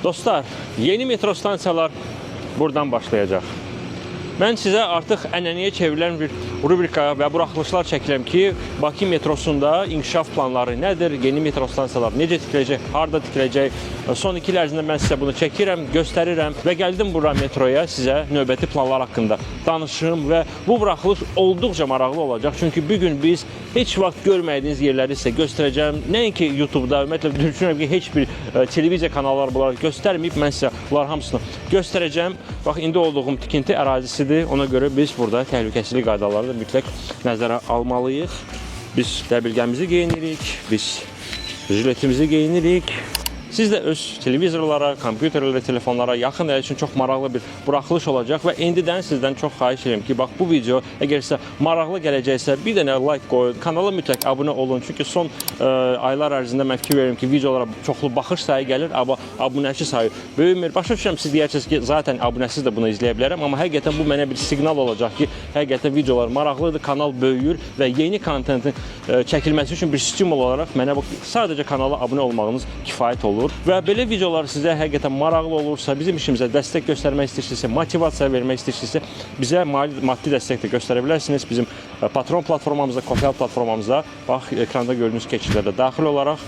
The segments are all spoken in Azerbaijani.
Dostlar, yeni metro stansiyalar buradan başlayacaq. Mən sizə artıq ənənəyə çevrilən bir rubrika və buraxılışlar çəkirəm ki, Bakı metrosunda inkişaf planları nədir, yeni metro stansiyalar necə tikiləcək, harada tikiləcək. Son 2 il ərzində mən sizə bunu çəkirəm, göstərirəm və gəldim bura metroya sizə növbəti planlar haqqında danışım və bu buraxılış olduqca maraqlı olacaq. Çünki bugün biz heç vaxt görmədiyiniz yerləri sizə göstərəcəm. Nəinki YouTube-da, ümumiyyətlə düşünürəm ki, heç bir televiziya kanalları bunları göstərməyib, mən sizə bunlar hamısını göstərəcəm. Bax, indi olduğum tikinti ərazisi. Ona görə biz burada təhlükəsizlik qaydalarını da mütləq nəzərə almalıyıq. Biz dəbilqəmizi geyinirik, biz jiletimizi geyinirik. Siz də öz televizorlara, kompüterlərə, telefonlara yaxın əl üçün çox maraqlı bir buraxılış olacaq və indidən sizdən çox xahiş edirəm ki, bax bu video əgər sizə maraqlı gələcəksə bir dənə like qoyun, kanala mütləq abunə olun. Çünki son aylar ərzində mən fikir verirəm ki, videolara çoxlu baxış sayı gəlir, amma abunəçi sayı böyümür. Başa düşürəm, siz deyərsiniz ki, zaten abunəsiz də bunu izləyə bilərəm, amma həqiqətən bu mənə bir siqnal olacaq ki, həqiqətən videolar maraqlıdır, kanal böyüyür və yeni kontentin çəkilməsi üçün bir stimul olaraq mənə sadəcə kanala abunə olmağınız kifayət olur. Və belə videolar sizə həqiqətən maraqlı olursa, bizim işimizə dəstək göstərmək istəyirsinizsə, motivasiya vermək istəyirsinizsə, bizə maddi dəstək də göstərə bilərsiniz. Bizim Patron platformamızda, Kofel platformamızda, bax, ekranda gördüyünüz keçidlərdə daxil olaraq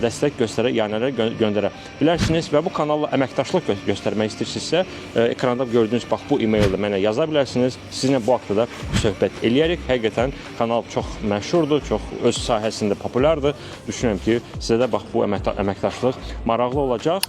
dəstək göndərə bilərsiniz və bu kanalla əməkdaşlıq göstərmək istəyirsinizsə, ekranda gördüyünüz bax bu e-maildə mənə yaza bilərsiniz. Sizinlə bu haqda da söhbət eləyərik. Həqiqətən kanal çox məşhurdur, çox öz sahəsində populyardır. Düşünürəm ki, sizə də bax bu əməkdaşlıq maraqlı olacaq.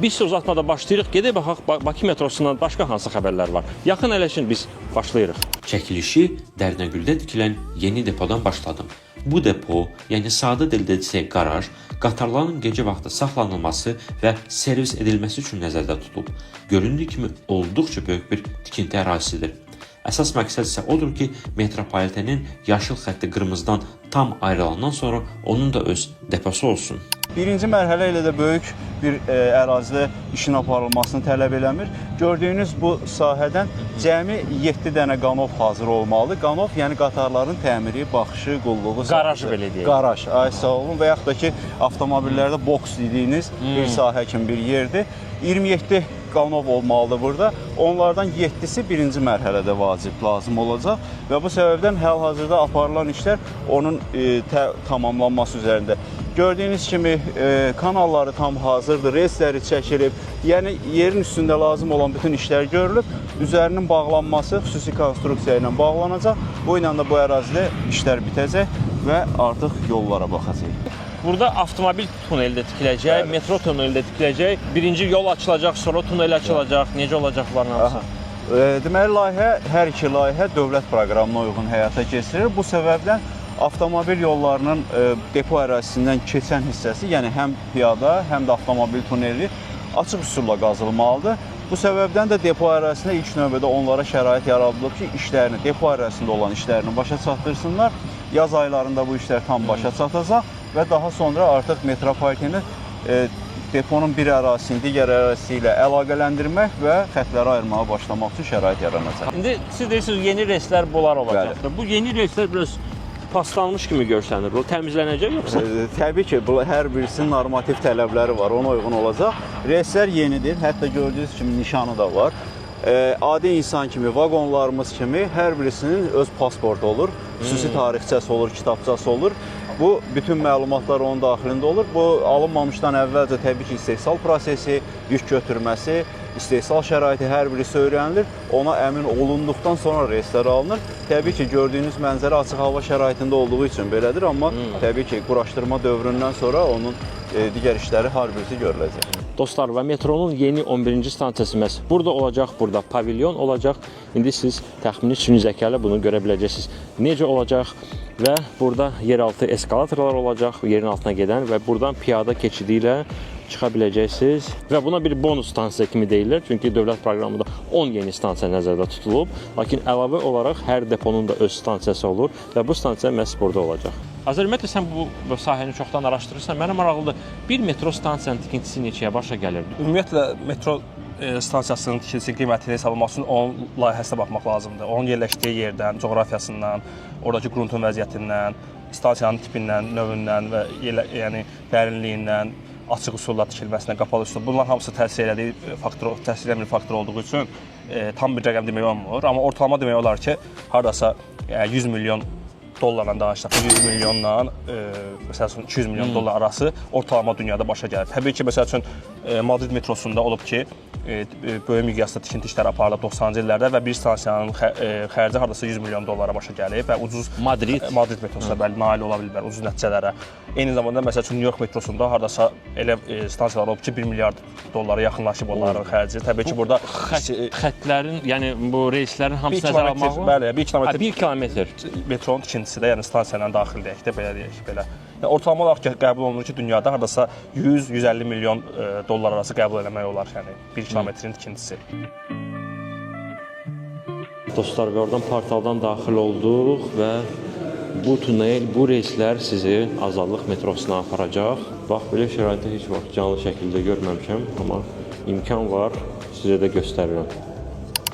Biz uzatmada başlayırıq. Gedək baxaq Bakı metrosundan başqa hansı xəbərlər var. Yaxın ələşin biz başlayırıq. Çəkilişi Dərnəgüldə tikilən yeni depodan başladım. Bu depo, yəni sadə dildə desək qaraj, qatarların gecə vaxtı saxlanılması və servis edilməsi üçün nəzərdə tutulub. Göründüyü kimi olduqca böyük bir tikinti ərazisidir. Əsas məqsəd isə odur ki, metropolitenin yaşıl xətti qırmızıdan tam ayrılandan sonra onun da öz deposu olsun. Birinci mərhələ ilə də böyük bir ərazidə işin aparılmasını tələb eləmir. Gördüyünüz bu sahədən cəmi 7 dənə qanov hazır olmalıdır. Qanov, yəni qatarların təmiri, baxışı, qulluğu. Qaraj belə deyək. Qaraj, ay sağ olun. Və yaxud da ki, avtomobillərdə boks dediyiniz bir sahə kimi bir yerdir. 27 qanov olmalıdır burada. Onlardan 7-si birinci mərhələdə lazım olacaq və bu səbəbdən hal-hazırda aparılan işlər onun tamamlanması üzərində. Gördüyünüz kimi kanalları tam hazırdır, reysləri çəkilib, yəni yerin üstündə lazım olan bütün işlər görülüb, üzərinin bağlanması xüsusi konstruksiya ilə bağlanacaq. Bu ilə də bu ərazidə işlər bitəcək və artıq yollara baxacaq. Burada avtomobil tuneli də tikiləcək, metro tuneli də tikiləcək, birinci yol açılacaq, sonra tunel açılacaq, necə olacaq bunların hamısı? Deməli, hər iki layihə dövlət proqramına uyğun həyata keçirilir. Bu səbəbdən avtomobil yollarının depo ərazisindən keçən hissəsi, yəni həm piyada, həm də avtomobil tuneli açıq üsulla qazılmalıdır. Bu səbəbdən də depo ərazisində ilk növbədə onlara şərait yaradılıb ki, depo ərazisində olan işlərini başa çatdırsınlar. Yaz aylarında bu işlər tam başa çatacaq və daha sonra artıq metropoliteni deponun bir ərazisini digər ərazisi ilə əlaqələndirmək və xətləri ayırmağa başlamaq üçün şərait yaranacaq. İndi siz deyirsiniz, yeni reyslər bunlar olacaqdır. Bu yeni reyslər biraz paslanmış kimi görsənir. O təmizlənəcək yoxsa? Təbii ki, hər birisinin normativ tələbləri var, ona uyğun olacaq. Reyslər yenidir, hətta gördüyünüz kimi nişanı da var. Adi insan kimi, vaqonlarımız kimi hər birisinin öz pasportu olur, xüsusi tarixçəsi olur, kitabçası olur. Bu, bütün məlumatlar onun daxilində olur. Bu, alınmamışdan əvvəlcə təbii ki, istehsal prosesi, yük götürməsi, istehsal şəraiti hər birisi öyrənilir. Ona əmin olunduqdan sonra reyslər alınır. Təbii ki, gördüyünüz mənzərə açıq hava şəraitində olduğu üçün belədir, amma təbii ki, quraşdırma dövründən sonra onun digər işləri hər birisi görüləcək. Dostlar, və metronun yeni 11-ci stansiyası məhz burada olacaq, burada pavilyon olacaq. İndi siz təxmini süni zəka ilə bunu görə biləcəksiniz. Necə olacaq və burada yeraltı eskalatorlar olacaq, yerin altına gedən və buradan piyada keçidi ilə çıxa biləcəksiniz. Və buna bir bonus stansiya kimi deyirlər, çünki dövlət proqramında 10 yeni stansiya nəzərdə tutulub. Lakin əlavə olaraq hər deponun da öz stansiyası olur və bu stansiya məhz burada olacaq. Azərbaycan, sən bu sahəni çoxdan araşdırırsan, mənə maraqlıdır. Bir metro stansiyanın tikintisi neçəyə başa gəlirdi? Ümumiyyətlə, metro stansiyasının tikilisi qiymətini hesablamaq üçün onun layihəsinə baxmaq lazımdır. Onun yerləşdiyi yerdən, coğrafiyasından, oradakı qruntun vəziyyətindən, stansiyanın tipindən, növündən və yəni dərinliyindən, açıq üsulla tikilməsinə, qapalı üsulla. Bunlar hamısı təsir elədiyi faktor, təsir edən bir faktor olduğu üçün tam bir rəqəm demək olmur. Amma ortalama demək olar ki, hardasa 100 milyon dollarla danışsaq, 100 milyonla məsəl üçün 200 milyon dollar arası ortalama dünyada başa gəlir. Təbii ki, məsəl üçün Madrid metrosunda olub ki, böyük miqyasda tikinti işləri aparılıb 90-cı illərdə və bir stansiyanın xərci hardasa 100 milyon dollara başa gəlib və ucuz Madrid metrosuna bəli nail ola biliblər ucuz nəticələrə. Eyni zamanda məsəl üçün New York metrosunda hardasa elə stansiyalar olub ki, 1 milyard dollara yaxınlaşıb onların xərci. Təbii ki, burada xəttlərin, yəni bu reyslərin hamısı nəzərə almaq var. Bəli, 1 kilometr metronun tikintisi də, yəni stansiyanın daxil deyək də, belə deyək belə. Yəni, ortalama olaraq qəbul olunur ki, dünyada hardasa 100-150 milyon dollar arası qəbul eləmək olar, yəni 1 kilometrin tikintisi. Dostlar, və oradan portaldan daxil olduq və bu tunel, bu reyslər sizi Azadlıq metrosuna aparacaq. Bax, belə şəraitdə heç vaxt canlı şəkildə görməmişəm, amma imkan var, sizə də göstərirəm.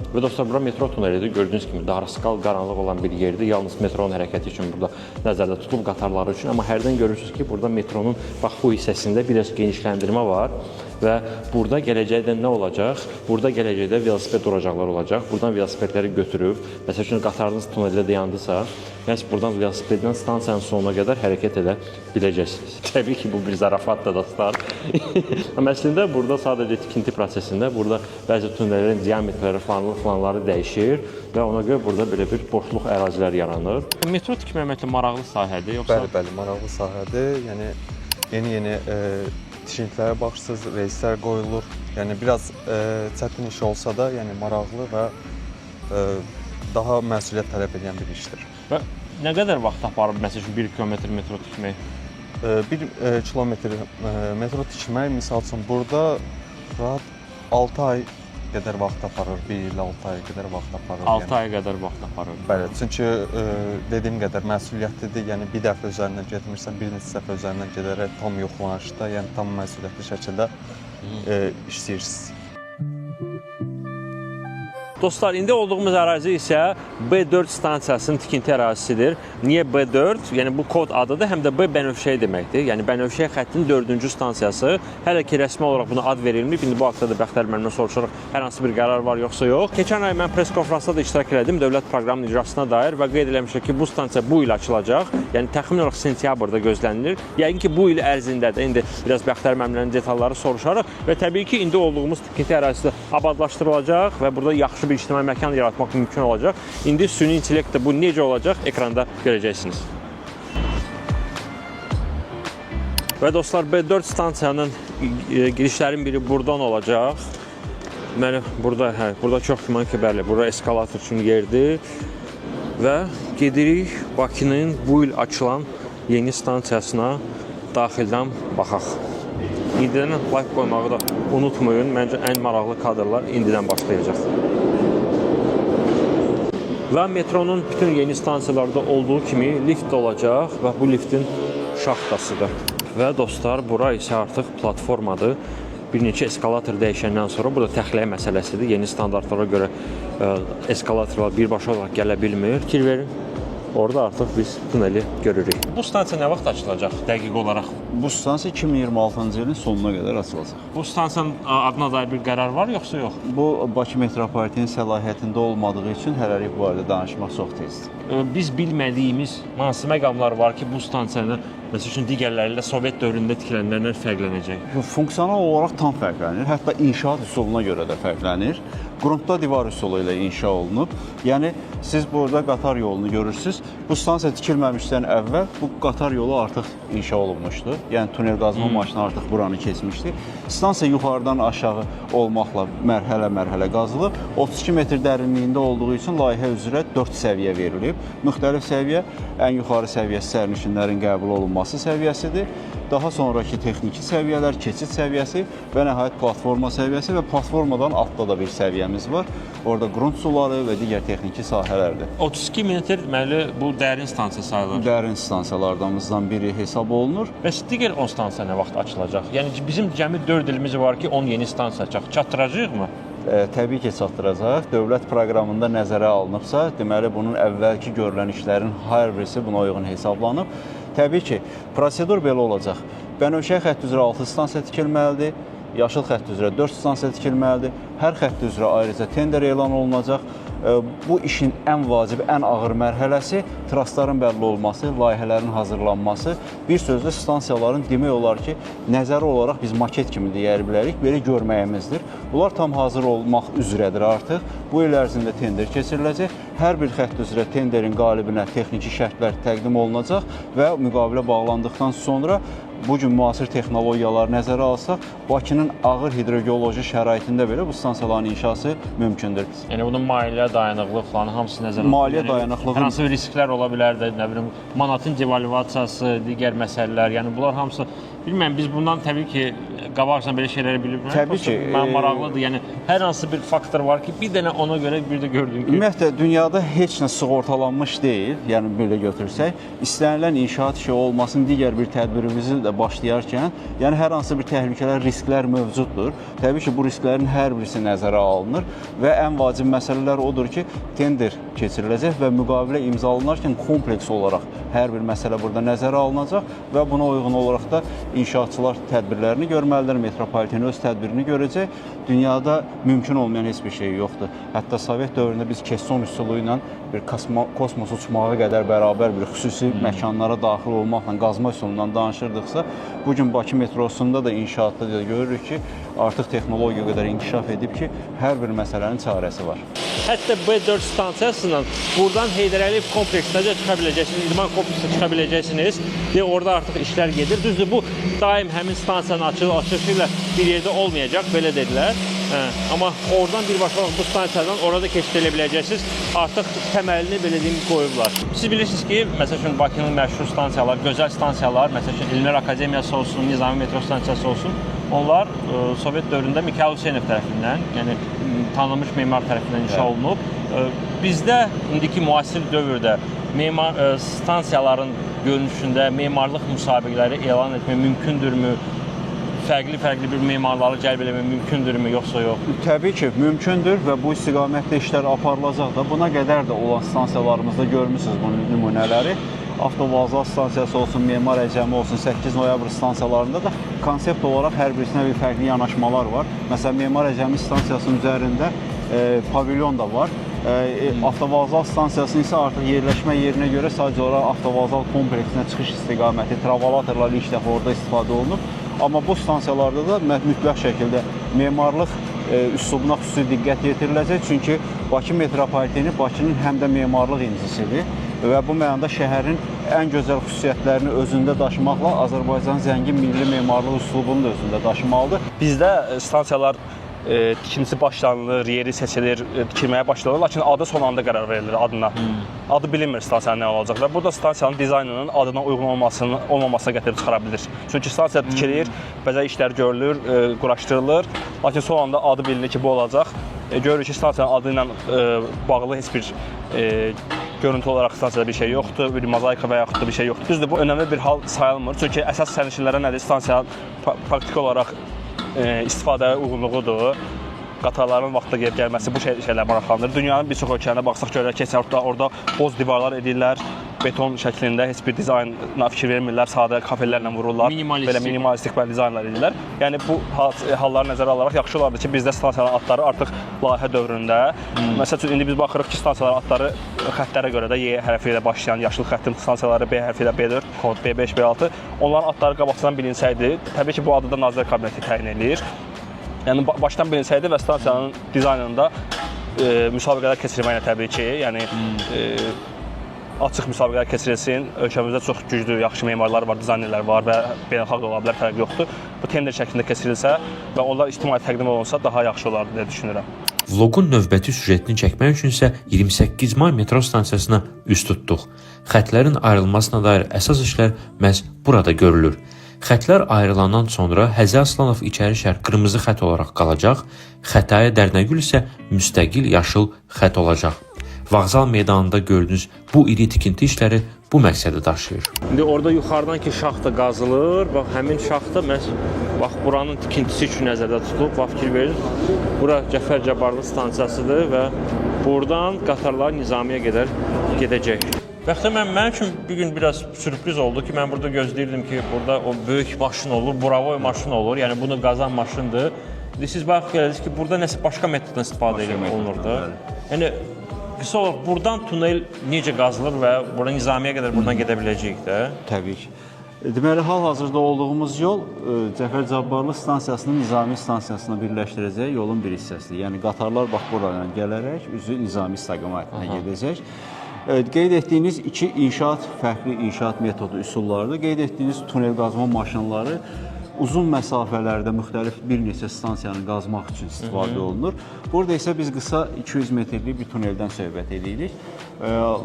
Və dostlar, bura metro tunelidir. Gördüyünüz kimi darısqal, qaranlıq olan bir yerdir. Yalnız metronun hərəkəti üçün burada nəzərdə tutulub qatarları üçün. Amma hərdən görürsünüz ki, burada metronun bax bu hissəsində biraz genişləndirmə var. Və burada gələcəkdə nə olacaq? Burada gələcəkdə velosiped duracaqlar olacaq. Buradan velosipedləri götürüb, məsəl üçün qatarınız tuneldə dayandısa, məhz buradan velosipeddən stansiyanın sonuna qədər hərəkət edə biləcəksiniz. Təbii ki, bu bir zarafatdır dostlar. Amma əslində burada sadəcə tikinti prosesində burada bəzi tunellərin diametrləri falanları dəyişir və ona görə burada belə bir boşluq ərazilər yaranır. Metro tikmək ümumiyyətlə maraqlı sahədir, yoxsa? Bəli, maraqlı sahədir. Yəni yeni tikintilərə baxırsınız, reyslər qoyulur. Yəni biraz çətin iş olsa da, yəni maraqlı və daha məsuliyyət tələb edən bir işdir. Və nə qədər vaxt aparır məsəl üçün 1 kilometr metro tikmək? 1 kilometr metro tikmək, misal üçün burada rahat 6 ay qədər vaxt aparır, 1 il 6 ay qədər vaxt aparır. 6 ay qədər vaxt aparır. Bəli, çünki dediyim qədər məsuliyyətlidir. Yəni bir dəfə üzərindən getmirsən, bir neçə dəfə üzərindən gedərək tam yoxlanışda, yəni tam məsuliyyətli şəkildə işləyirsiniz. Dostlar, indi olduğumuz ərazi isə B4 stansiyasının tikinti ərazisidir. Niyə B4? Yəni bu kod adıdır, həm də B Bənövşəyə deməkdir. Yəni Bənövşəyə xəttinin 4-cü stansiyası. Hələ ki rəsmi olaraq buna ad verilməyib. İndi bu haqda da Bəxtər müəllimdən soruşaraq hər hansı bir qərar var yoxsa yox. Keçən ay mən press konfransda da iştirak elədim dövlət proqramının icrasına dair və qeyd eləmişəm ki, bu stansiya bu il açılacaq. Yəni təxminən olaraq sentyabrda gözlənilir. Yəqin ki, bu il ərzində də indi biraz Bəxtər müəllimlərin detalları soruşarıq və təbii ki, indi olduğumuz tikinti ərazisi abadlaşdırılacaq və burada yaxşı bir ictimai məkan yaratmaq mümkün olacaq. İndi süni intellektdə bu necə olacaq, ekranda görəcəksiniz. Və dostlar, B4 stansiyanın girişlərin biri buradan olacaq. Deməli, burada çox güman ki, bəli, bura eskalator üçün yerdir. Və gedirik Bakının bu il açılan yeni stansiyasına daxildən baxaq. İndidən like qoymağı da unutmayın. Məncə ən maraqlı kadrlar indidən başlayacaq. Və metronun bütün yeni stansiyalarda olduğu kimi lift olacaq və bu liftin şaxtasıdır. Və dostlar, bura isə artıq platformadır. Bir neçə eskalator dəyişəndən sonra burada təxliyə məsələsidir. Yeni standartlara görə eskalatorlar birbaşa olaraq gələ bilmir. Fikir verin. Orada artıq biz tuneli görürük. Bu stansiya nə vaxt açılacaq dəqiq olaraq? Bu stansiya 2026-cı ilin sonuna qədər açılacaq. Bu stansiyanın adına dair bir qərar var yoxsa yox? Bu Bakı metropolitinin səlahiyyətində olmadığı üçün hələlik bu barədə danışmaq çox tezdir. Biz bilmədiyimiz hansı məqamlar var ki, bu stansiyanı məsəl üçün digərləri ilə Sovet dövründə tikilənlərdən fərqlənəcək? Funksional olaraq tam fərqlənir. Hətta inşaat üsuluna görə də fərqlənir. Qrundda divar üsulu ilə inşa olunub. Yəni siz burada qatar yolunu görürsüz. Bu stansiya tikilməmişdən əvvəl bu qatar yolu artıq inşa olunmuşdu. Yəni tunel qazma maşını artıq buranı keçmişdi. Stansiya yuxarıdan aşağı olmaqla mərhələ-mərhələ qazılıb. 32 metr dərinliyində olduğu üçün layihə üzrə 4 səviyyə verilib. Müxtəlif səviyyə, ən yuxarı səviyyəsi sərnişinlərin qəbul olunması səviyyəsidir. Daha sonraki texniki səviyyələr, keçid səviyyəsi və nəhayət platforma səviyyəsi və platformadan altda da bir səviyyəmiz var. Orada qrund suları və digər texniki sahələrdir. 32 metr deməli bu dərin stansiya sayılır. Dərin stansiyalardan biri hesab olunur. Bəs digər 10 stansiya nə vaxt açılacaq? Yəni bizim cəmi 4 ilimiz var ki, 10 yeni stansiya açacaq. Çatdıracağıq mı? Təbii ki, çatdıracaq. Dövlət proqramında nəzərə alınıbsa, deməli bunun əvvəlki görülən işlərin hər birisi buna uyğun hesablanıb. Təbii ki, prosedur belə olacaq. Bənövşəyi xətt üzrə 6 stansiya tikilməlidir. Yaşıl xətt üzrə 4 stansiya tikilməlidir. Hər xətt üzrə ayrıca tender elan olunacaq. Bu işin ən vacib, ən ağır mərhələsi trasların bəlli olması, layihələrin hazırlanması, bir sözlə stansiyaların demək olar ki, nəzəri olaraq biz maket kimi deyə bilərik, belə görməyimizdir. Bunlar tam hazır olmaq üzrədir artıq. Bu il ərzində tender keçiriləcək. Hər bir xətt üzrə tenderin qalibinə texniki şərtlər təqdim olunacaq və müqavilə bağlandıqdan sonra bu gün müasir texnologiyaları nəzərə alsaq, Bakının ağır hidrogeoloji şəraitində belə bu stansiyaların inşası mümkündür. Yəni bunun maliyyə dayanıqlıq falan hamısı nəzərə alınır. Maliyyə dayanıqlığı hər hansı risklər ola bilər də, nə bilim, manatın devalvasiyası, digər məsələlər, yəni bunlar hamısı bilmirəm, biz bundan təbii ki, qabaqcadan belə şeyləri bilib. Təbii ki, mən maraqlıdır. Yəni hər hansı bir faktor var ki, bir dənə ona görə bir də gördün ki, ümumiyyətlə dünyada heç nə sığortalanmış deyil. Yəni belə götürsək, istənilən inşaat işi olmasın, digər bir tədbirimizi də başlayarkən, yəni hər hansı bir təhlükələr, risklər mövcuddur. Təbii ki, bu risklərin hər birisi nəzərə alınır və ən vacib məsələlər odur ki, tender keçiriləcək və müqavilə imzalanarkən kompleks olaraq hər bir məsələ burada nəzərə alınacaq və buna uyğun olaraq da inşaatçılar tədbirlərini görməlidir, metropoliten öz tədbirini görəcək. Dünyada mümkün olmayan heç bir şey yoxdur. Hətta Sovet dövründə biz kesson üsulu ilə bir kosmos uçmağa qədər bərabər bir xüsusi məkanlara daxil olmaqla, qazma üsulundan danışırdıqsa, bugün Bakı metrosunda da inşaatda da görürük ki, artıq texnologiya qədər inkişaf edib ki, hər bir məsələnin çarəsi var. Hətta B4 stansiyasından buradan Heydər Əliyev kompleksinə də çıxa biləcəksiniz, idman kompleksinə çıxa biləcəksiniz. Orada artıq işlər gedir. Düzdür, bu daim həmin stansiyanın açılışı ilə bir yerdə olmayacaq, belə dedilər. Amma oradan birbaşa bu stansiyadan orada keçid edə biləcəksiniz. Artıq təməlini belə deyim qoyublar. Siz bilirsiniz ki, məsəl üçün Bakının məşhur stansiyalar, gözəl stansiyalar, məsəl üçün Elmlər Akademiyası olsun, Nizami metro stansiyası olsun, onlar Sovet dövründə Mikhail Hüseynov tərəfindən, yəni tanınmış memar tərəfindən inşa olunub. Bizdə indiki müasir dövrdə stansiyaların görünüşündə memarlıq müsabiqələri elan etmək mümkündürmü? Fərqli bir memarları cəlb eləmək mümkündürmü, yoxsa yox? Təbii ki, mümkündür və bu istiqamətdə işlər aparılacaq da. Buna qədər də olan stansiyalarımızda görmüsünüz bu nümunələri. Avtovağzal stansiyası olsun, Memar Əcəmi olsun, 8 noyabr stansiyalarında da konsept olaraq hər birisinə bir fərqli yanaşmalar var. Məsələn, Memar Əcəmi stansiyasının üzərində pavilyon da var. Avtovağzal stansiyasının isə artıq yerləşmə yerinə görə sadəcə olaraq avtovağzal kompleksinə çıxış istiqaməti, travalatorlar ilk dəfə orada istifadə olunub. Amma bu stansiyalarda da mütləq şəkildə memarlıq üslubuna xüsusi diqqət yetiriləcək. Çünki Bakı metropoliteni Bakının həm də memarlıq incisidir və bu mənada şəhərin ən gözəl xüsusiyyətlərini özündə daşımaqla Azərbaycanın zəngin milli memarlıq üslubunu da özündə daşımalıdır. Bizdə stansiyalar tikintisi başlanılır, yeri seçilir, tikilməyə başlanılır, lakin adı son anda qərar verilir adına. Adı bilinmir stansiyanın nə olacaq və burada stansiyanın dizaynının adına uyğun olmamasına gətirib çıxara bilir. Çünki stansiya tikilir, bəzək işlər görülür, quraşdırılır, lakin son anda adı bilinir ki, bu olacaq. Görürük ki, stansiyanın adı ilə bağlı heç bir görüntü olaraq stansiyada bir şey yoxdur, bir mozaika və yaxud da bir şey yoxdur. Düzdür, bu önəmli bir hal sayılmır. Çünki əsas sərnişinlərə nədir? Stansiyanın praktiki olaraq istifadəyə uyğunluğudur. Qatarların vaxtda gedib gəlməsi bu şeylər maraqlandırır. Dünyanın bir çox ölkələrində baxsaq görürük ki, orada boz divarlar edirlər, beton şəklində heç bir dizaynına fikir vermirlər, sadə kafelərlə vururlar, belə minimalistik dizaynlar edirlər. Yəni bu halları nəzərə alaraq yaxşı olardı ki, bizdə stansiyaların adları artıq layihə dövründə, məsəl üçün indi biz baxırıq ki, stansiyaların adları xəttlərə görə də Y hərfi ilə başlayan yaşıl xəttin stansiyaları, B hərfi ilə B4, kod B5, B6, onların adları qabaqcadan bilinsəydi, təbii ki, bu adı da Nazirlər Kabineti təyin edir. Yəni başdan bilinsəydi və stansiyanın dizaynında müsabiqələr keçirməklə təbii ki, yəni açıq müsabiqələr keçirilsin. Ölkəmizdə çox güclü, yaxşı memarlar var, dizaynerlər var və beynəlxalq ola bilər, fərqi yoxdur. Bu tender şəklində keçirilsə və onlar ictimai təqdim olunsa daha yaxşı olardı deyə düşünürəm. Vlogun növbəti süjetini çəkmək üçün isə 28 may metro stansiyasına üst tutduq. Xətlərin ayrılmasına dair əsas işlər məhz burada görülür. Xətlər ayrılandan sonra Həzi Aslanov içəri şəhər qırmızı xətt olaraq qalacaq, Xətai Dərnəgül isə müstəqil yaşıl xətt olacaq. Vağzal meydanında gördüyünüz bu iri tikinti işləri bu məqsədi daşıyır. İndi orada yuxarıdan ki şaxta qazılır, bax həmin şaxta bax buranın tikintisi üçün nəzərdə tutulub, bax fikir verin. Bura Cəfər Cabbarlı stansiyasıdır və buradan qatarlar Nizamiyə qədər gedəcək. Bəxtə mənim üçün bir gün biraz sürpriz oldu ki, mən burada gözləyirdim ki, burada o böyük maşın olur, Bravoy maşın olur, yəni bunu qazan maşındır. Siz baxıb gələdiniz ki, burada nəsə başqa metoddan istifadə olunurdu. Yəni, qısa olaraq, buradan tunel necə qazılır və buradan Nizamiyə qədər buradan gedə biləcəyik də? Təbii ki. Deməli, hal-hazırda olduğumuz yol Cəfər Cabbarlı stansiyasının Nizami stansiyasına birləşdirəcək yolun bir hissəsidir. Yəni, qatarlar bax buradan gələrək üzü Nizami istiqamətinə gedəcək. Qeyd etdiyiniz iki fərqli inşaat metodu üsullardır. Qeyd etdiyiniz tunel qazma maşınları uzun məsafələrdə müxtəlif bir neçə stansiyanı qazmaq üçün istifadə olunur. Burada isə biz qısa 200 metrlik bir tuneldən söhbət edirik.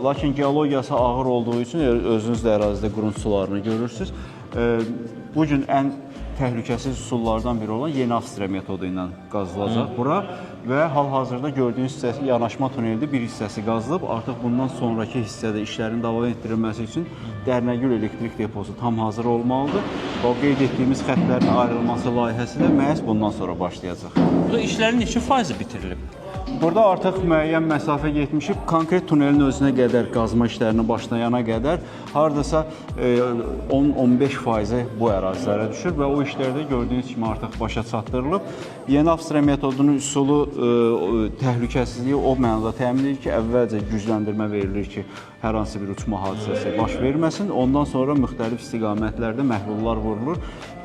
Lakin geologiyası ağır olduğu üçün özünüz də ərazidə qurun sularını görürsünüz. Bu gün ən təhlükəsiz üsullardan biri olan Yeni Avstriya metodu ilə qazılacaq bura və hal-hazırda gördüyünüz hissəsi yanaşma tuneldir. Bir hissəsi qazılıb, artıq bundan sonraki hissədə işlərin davam etdirilməsi üçün Dərnəgül elektrik deposu tam hazır olmalıdır. O qeyd etdiyimiz xəttlərin ayrılması layihəsi də məhz bundan sonra başlayacaq. Burada işlərin neçə faizi bitirilib? Burada artıq müəyyən məsafə getmişik. Konkret tunelin özünə qədər, qazma işlərini başlayana qədər hardasa 10-15% bu ərazilərə düşür və o işlərdə gördüyünüz kimi artıq başa çatdırılıb. Yeni Avstriya metodunun üsulu təhlükəsizliyi o mənada təmin edir ki, əvvəlcə gücləndirmə verilir ki, hər hansı bir uçma hadisəsi baş verməsin. Ondan sonra müxtəlif istiqamətlərdə məhlullar vurulur.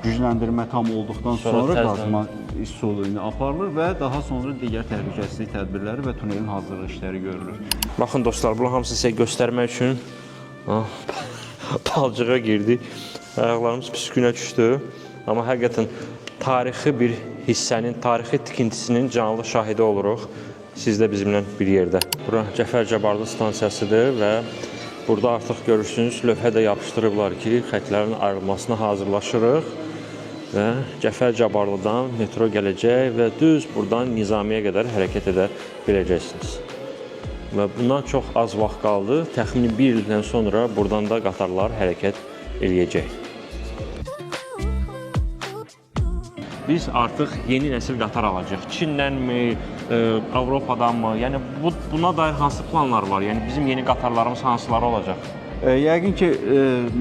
Gücləndirmə tam olduqdan sonra qazma üsulu ilə aparılır və daha sonra digər təhlükəsizlik tədbirləri və tunelin hazırlıq işləri görülür. Baxın dostlar, bunu hamısı sizə göstərmək üçün palcığa girdik. Ayaqlarımız pis günə düşdü. Amma həqiqətən tarixi bir hissənin, tarixi tikintisinin canlı şahidi oluruq. Siz də bizimlə bir yerdə. Bura Cəfər Cabbarlı stansiyasıdır və burada artıq görürsünüz, lövhə də yapışdırıblar ki, xətlərin ayrılmasına hazırlaşırıq və Cəfər Cabbarlıdan metro gələcək və düz buradan Nizamiyə qədər hərəkət edə biləcəksiniz. Və bundan çox az vaxt qaldı. Təxmini bir ildən sonra buradan da qatarlar hərəkət eləyəcək. Biz artıq yeni nəsil qatar alacaq. Çinlənmi, Avropadanmı? Yəni buna dair hansı planlar var? Yəni bizim yeni qatarlarımız hansıları olacaq? Yəqin ki,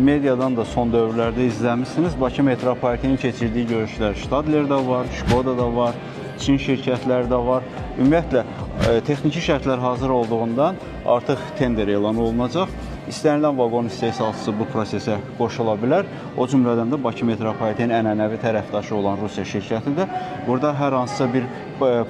mediadan da son dövrlərdə izləmişsiniz. Bakı metropolitenin keçirdiyi görüşlər Stadlerdə var, Şkodada var, Çin şirkətləri də var. Ümumiyyətlə, texniki şərtlər hazır olduğundan artıq tender elan olunacaq. İstənilən vaqon istehsalçısı bu prosesə qoşula bilər. O cümlədən də Bakı metropolitenin ənənəvi tərəfdaşı olan Rusiya şirkəti də. Burada hər hansısa bir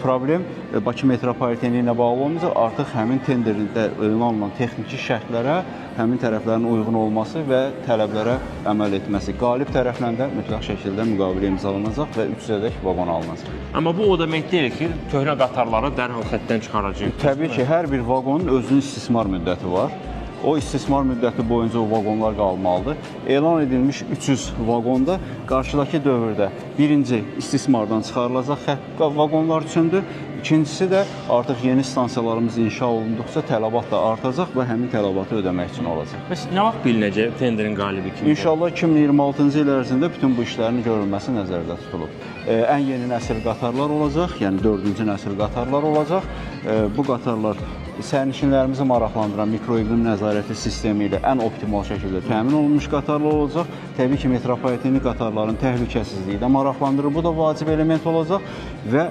problem Bakı metropoliteni ilə bağlı olmayacaq. Artıq həmin tenderində elan olunan texniki şərtlərə həmin tərəflərin uyğun olması və tələblərə əməl etməsi. Qalib tərəflə də mütləq şəkildə müqavilə imzalanacaq və 300 ədəd vaqon alınacaq. Amma bu o demək deyil ki, köhnə qatarları dərhal xəttdən çıxaracaq. Təbii ki, hər bir vaqonun özünün istismar müddəti var. O istismar müddəti boyunca o vaqonlar qalmalıdır. Elan edilmiş 300 vaqonda qarşıdakı dövrdə birinci istismardan çıxarılacaq vaqonlar üçündür. İkincisi də artıq yeni stansiyalarımız inşa olunduqca tələbat da artacaq və həmin tələbatı ödəmək üçün olacaq. Bəs nə vaxt bilinəcək tenderin qalibi kimi? İnşallah 2026-cı il ərzində bütün bu işlərin görülməsi nəzərdə tutulub. Ən yeni nəsil qatarlar olacaq, yəni 4-cü nəsil qatarlar olacaq. Bu qatarlar sərnişinlərimizi maraqlandıran mikroiqlim nəzarəti sistemi ilə ən optimal şəkildə təmin olunmuş qatarlar olacaq. Təbii ki, metropoliteni qatarların təhlükəsizliyi də maraqlandırır. Bu da vacib element olacaq və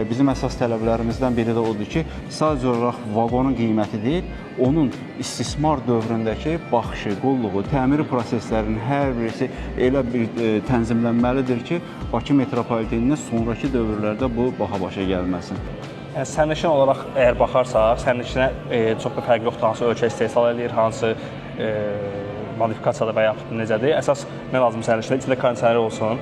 bizim əsas tələblərimizdən biri də odur ki, sadəcə olaraq vaqonun qiyməti deyil, onun istismar dövründəki baxışı, qulluğu, təmiri proseslərinin hər birisi elə bir tənzimlənməlidir ki, Bakı metropoliteninə sonraki dövrlərdə bu baha başa gəlməsin. Yəni, sərnişin olaraq əgər baxarsaq, sərnişinə çox da fərq yoxdur, hansı ölkə istehsal edir, hansı modifikasiyada və yaxud necədir. Əsas nə lazım sərnişinə? İçində kondisioner olsun,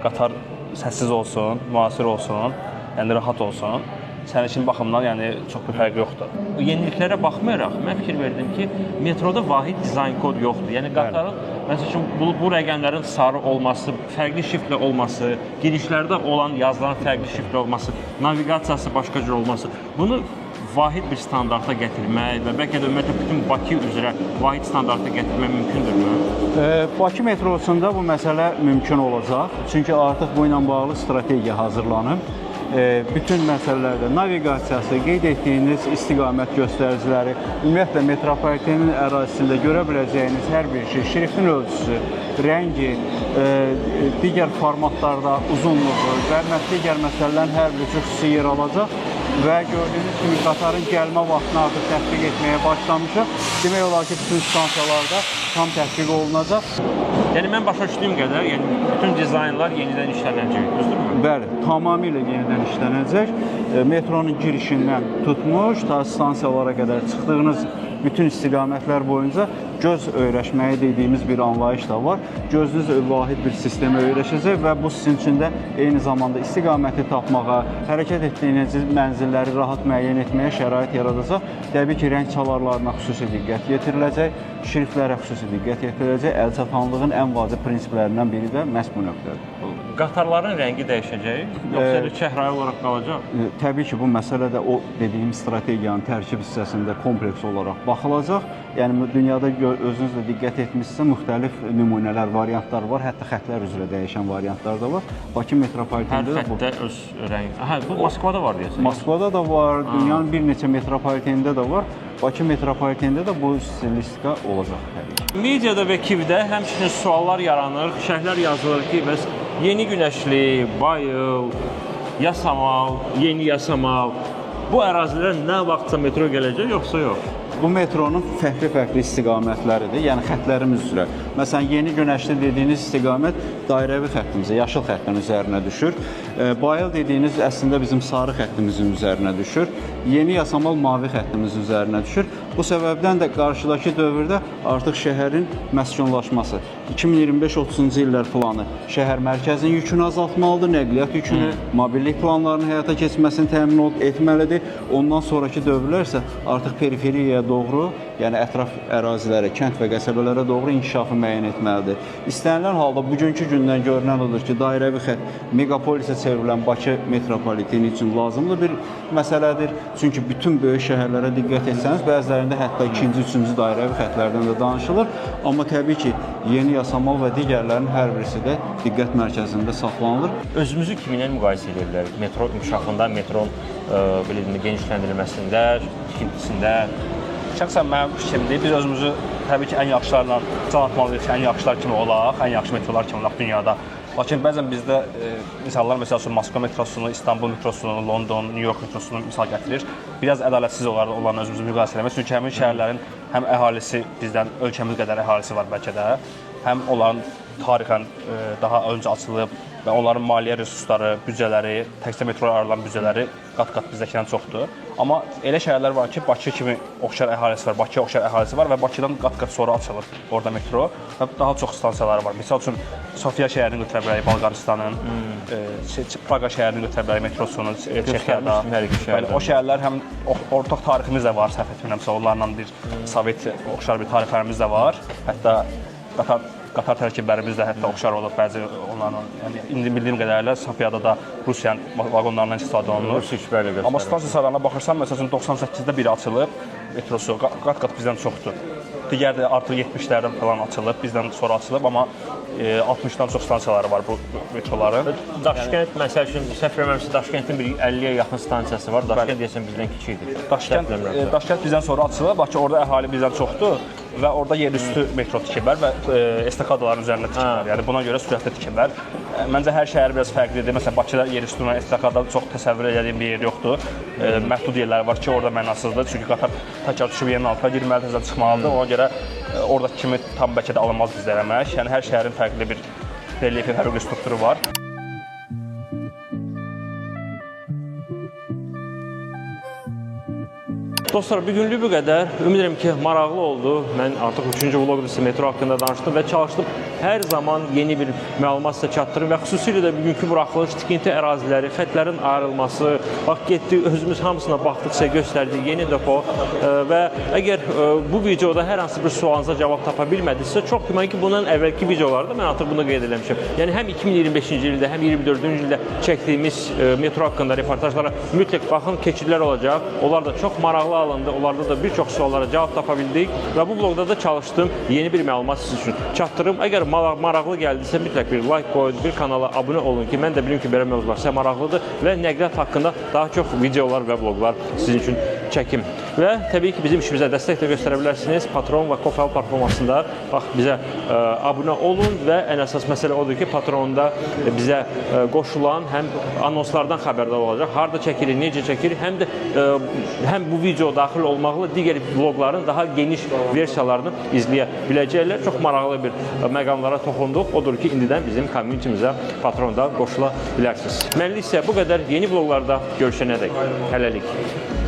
qatar səssiz olsun, müasir olsun, yəni rahat olsun. Sərnişin baxımından yəni çox bir fərq yoxdur. Yeniliklərə baxmayaraq, mən fikir verdim ki, metroda vahid dizayn kod yoxdur. Yəni qatarın, məsəl üçün, bu rəqəmlərin sarı olması, fərqli şifrlə olması, girişlərdə olan yazıların fərqli şifrlə olması, naviqasiyası başqa cür olması, bunu vahid bir standarta gətirmək və bəlkə də ümumiyyətlə bütün Bakı üzrə vahid standarta gətirmək mümkündürmü? Bakı metrosunda bu məsələ mümkün olacaq. Çünki artıq bu ilə bağlı strategiya hazırlanıb. bütün məsələlərdə naviqasiyası, qeyd etdiyiniz istiqamət göstəriciləri, ümumiyyətlə metropolitenin ərazisində görə biləcəyiniz hər bir şey, şriftin ölçüsü, rəngi, digər formatlarda uzunluğu və digər məsələlərin hər biri xüsusi yer alacaq. Və gördüyünüz kimi qatarın gəlmə vaxtını artıq tətbiq etməyə başlamışıq. Demək olar ki, bütün stansiyalarda tam tətbiq olunacaq. Yəni mən başa düşdüyüm qədər, yəni bütün dizaynlar yenidən işlənəcək, düzdürmü? Bəli, tamamilə yenidən işlənəcək. Metronun girişindən tutmuş, ta stansiyalara qədər çıxdığınız bütün istiqamətlər boyunca göz öyrəşməyi dediyimiz bir anlayış da var. Gözünüz vahid bir sistemə öyrəşəcək və bu sizin üçün də eyni zamanda istiqaməti tapmağa, hərəkət etdiyiniz mənzilləri rahat müəyyən etməyə şərait yaradacaq. Təbii ki, rəng çalarlarına xüsusi diqqət yetiriləcək, şriflərə xüsusi diqqət yetiriləcək. Əlçatanlığın ən vacib prinsiplərindən biri də məhz bu nöqtədir. Qatarların rəngi dəyişəcək, yoxsa elə çəhrayı olaraq qalacaq? Təbii ki, bu məsələ də o dediyim strategiyanın tərkib hissəsində kompleks olaraq baxılacaq. Yəni dünyada özünüz də diqqət etmişsinizsə müxtəlif nümunələr, variantlar var, hətta xəttlər üzrə dəyişən variantlar da var. Bakı metropolitenində də bu öz rəngi. Aha, bu Moskvada var deyəsən. Moskvada da var, dünyanın bir neçə metropolitenində də var. Bakı metropolitenində də bu stilistika olacaq təbii ki. Mediada və KİV-də həmçinin suallar yaranır, şərhlər yazılır ki, bəs Yeni Günəşli, Bayıl, Yasamal, Yeni Yasamal bu ərazilərə nə vaxtsa metro gələcək, yoxsa yox? Bu metronun fərqli istiqamətləridir, yəni xəttlərimiz üzrə. Məsələn, Yeni Günəşli dediyiniz istiqamət dairəvi xəttimizə, yaşıl xəttin üzərinə düşür. Bayıl dediyiniz əslində bizim sarı xəttimizin üzərinə düşür. Yeni Yasamal mavi xəttimizin üzərinə düşür. Bu səbəbdən də qarşıdakı dövrdə artıq şəhərin məskunlaşması, 2025-30-cu illər planı şəhər mərkəzinin yükünü azaltmalıdır, nəqliyyat yükünü, mobillik planlarının həyata keçməsini təmin etməlidir. Ondan sonraki dövrlər isə artıq periferiyaya doğru, yəni ətraf ərazilərə, kənd və qəsəbələrə doğru inkişafı müəyyən etməlidir. İstənilən halda bugünkü gündən görünən odur ki, dairəvi xətt megapolisə çevrilən Bakı metropoliteni üçün lazımlı bir məsələdir. Çünki bütün böyük şəhərlərə diqqət etsəniz, bəzilərində hətta ikinci, üçüncü dairəvi xəttlərdən də danışılır. Amma təbii ki, Yeni Yasamal və digərlərinin hər birisi də diqqət mərkəzində saxlanılır. Özümüzü kiminlə müqayisə edə bilərik? Metro inkişafında, metronun genişləndirilməsində, tikintisində. Şəxsən mənim fikrimdir, biz özümüzü təbii ki, ən yaxşılarla can atmalıyıq ki, ən yaxşılar kimi olaq, ən yaxşı metrolar kimi olaq dünyada. Lakin bəzən bizdə insanlar məsəl üçün Moskva metrosunu, İstanbul metrosunu, London, New York metrosunu misal gətirir. Biraz ədalətsiz olaraq onlarla özümüzü müqayisə eləmək. Çünki həmin şəhərlərin həm əhalisi bizdən ölkəmiz qədər əhalisi var bəlkə də, həm onların tarixən daha öncə açılıb və onların maliyyə resursları, büdcələri, təkcə metroya ayrılan büdcələri qat-qat bizdəkindən çoxdur. Amma elə şəhərlər var ki, Bakı kimi oxşar əhalisi var, Bakıya oxşar əhalisi var və Bakıdan qat-qat sonra açılır orada metro və daha çox stansiyaları var. Misal üçün, Sofiya şəhərini götürə bilərik, Bolqaristanın, Praqa şəhərini götürə bilərik, metrosunu, Çexiyada. O şəhərlər həm ortaq tariximiz də var, səhv etmirəmsə, onlarla bir Sovet oxşar bir tarixlərimiz də var. Hətta qatar tərkiblərimiz də hətta oxşar olub bəzi onlarla. Yəni indi bildiyim qədərilə Sofiyada da Rusiyanın vaqonlarından istifadə olunur. Amma stansiya saylarına baxırsan, məsələn 98-də biri açılıb metrosu, qat-qat bizdən çoxdur. Digər də artıq 70-lərdən falan açılıb, bizdən sonra açılıb, amma 60-dan çox stansiyaları var bu metroların. Daşkənd, məsəl üçün, səhv eləmirəmsə, Daşkəndin bir 50-yə yaxın stansiyası var. Daşkənd deyəsən bizdən kiçikdir. Daşkənd bizdən sonra açılıb, lakin orada əhali bizdən çoxdur və orada yerüstü metro tikiblər və estakadaların üzərində tikiblər. Yəni buna görə sürətli tikiblər. Məncə hər şəhər biraz fərqlidir. Məsələn, Bakıda yerüstü və estakada çox təsəvvür edədiyim bir yer yoxdur. Məhdud yerlər var ki, orada mənasızdır. Çünki qatar təkrar düşüb yerin altına girməli, təzədən çıxmalıdır. Ona görə oradakı kimi tam bəlkə də alınmaz bizdə eləmək. Yəni hər şəhərin fərqli bir relyefi, fərqli strukturu var. Dostlar, bugünlük bu qədər. Ümid edirəm ki, maraqlı oldu. Mən artıq 3-cü vloqda sizə metro haqqında danışdım və çalışdım hər zaman yeni bir məlumat sizə çatdırım və xüsusilə də bugünkü buraxılış, tikinti əraziləri, xəttlərin ayrılması, bax getdik, özümüz hamısına baxdıqca göstərdik, yeni depo və əgər bu videoda hər hansı bir sualınıza cavab tapa bilmədinizsə, çox güman ki, bundan əvvəlki videolarda mən artıq bunu qeyd eləmişəm. Yəni, həm 2025-ci ildə, həm 24-cü ildə çəkdiyimiz metro haqqında reportajlara mütləq baxın, keçidlər olacaq. Onlar da çox maraqlı alındı, onlarda da bir çox suallara cavab tapa bildik və bu vloqda da çalışdım yeni bir məlumat sizin üçün çatdırım. Əgər maraqlı gəldisə mütləq bir like qoyun, bir kanala abunə olun ki, mən də bilim ki, belə mövzular sizə maraqlıdır və nəqliyyat haqqında daha çox videolar və vloqlar sizin üçün çəkim. Və təbii ki, bizim işimizə dəstək də göstərə bilərsiniz. Patron və Kofal platformasında bax bizə abunə olun və ən əsas məsələ odur ki, Patronda bizə qoşulan həm anonslardan xəbərdar olacaq, harda çəkilir, necə çəkilir, həm də həm bu video daxil olmaqla digər vloqların daha geniş versiyalarını izləyə biləcəklər. Çox maraqlı bir məqamlara toxunduq. Odur ki, indidən bizim communitimizə Patronda qoşula bilərsiniz. Mənlik isə bu qədər. Yeni vloqlarda görüşənədək. Hələlik.